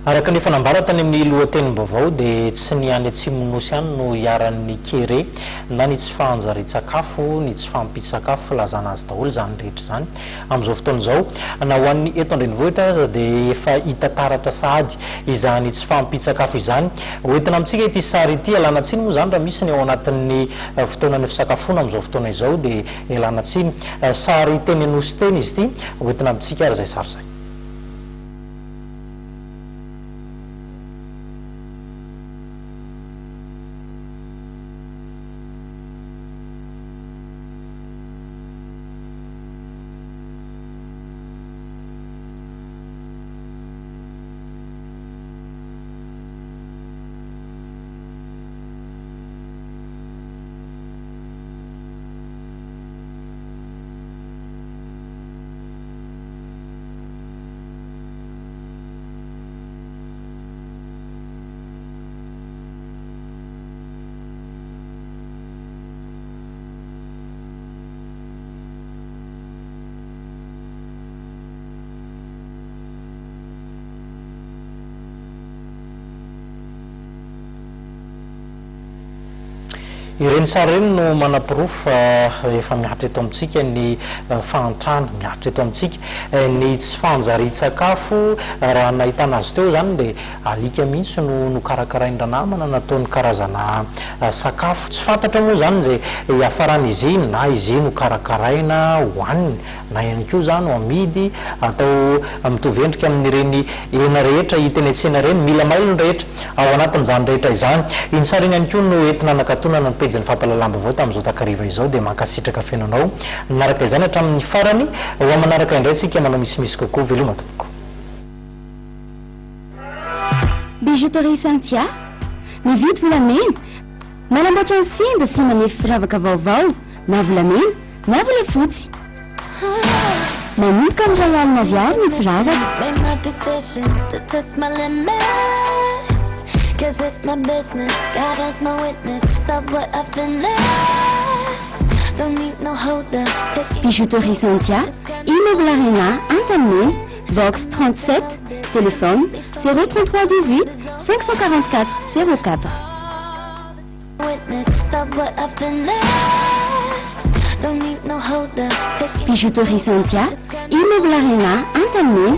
araka ny fanambaratany amin'ny lohatenim-baovao dia tsy niany atsimonosy ihany no iaran'ny kere na ny tsy fahanjary-tsakafo ny tsy fampitsakafo filazana azy daholo zany rehetra zany amin'izao fotoana izao na ho an'ny eto andrenivohitra aza dia efa hita taratra sahady izany tsy fampitsakafo izany hoentina amintsika ity sary ity alana tsiny moa zany raha misy ny ao anatin'ny fotoanany fisakafona amin'izao fotoana izao dia alana tsiny sary teny anosy teny izy ity hoentina amintsika ary zay sary zay. Ireny sary ireny no manam-pirofo efa miaritra eto amintsika ny fahantrana miaritra eto amintsika ny tsy fanjary-tsakafo raha nahitana azy teo zany dia alika mihitsy no karakaraina namana nataony karazana sakafo tsy fantatra moa zany zay hiafarany izy iny na izy iny ho karakaraina hohaniny na ihany koa zany ho amidy atao mitovy endrika amin'ireny hena rehetra hita eny an-tsena ireny mila mailony rehetra ao anatin'izany rehetra izany iny sary iny ihany koa no entina nakatonana ny pejin'ny fampalalam-baovao tamin'izao takariva izao dia mankasitraka fenanao nanaraka izany hatramin'ny farany ho manaraka indray tsika manao misimisy kokoa veloma tompoko. Bijouterie Santia mividy volamena manamboatra ny singa sy manefy firavaka vaovao na volamena na volafotsy manomboka amin'ny ray alina ariary ny firavaka. Cause it's my business, God as my witness. Stop what I finished. Don't need no holder. Bijouterie Santia, Immeuble Arena, Antanen, box 37, téléphone 033 18 544 04. Witness, stop what I finished. Don't need no holder. Bijouterie Santia, Immeuble Arena, Antanen.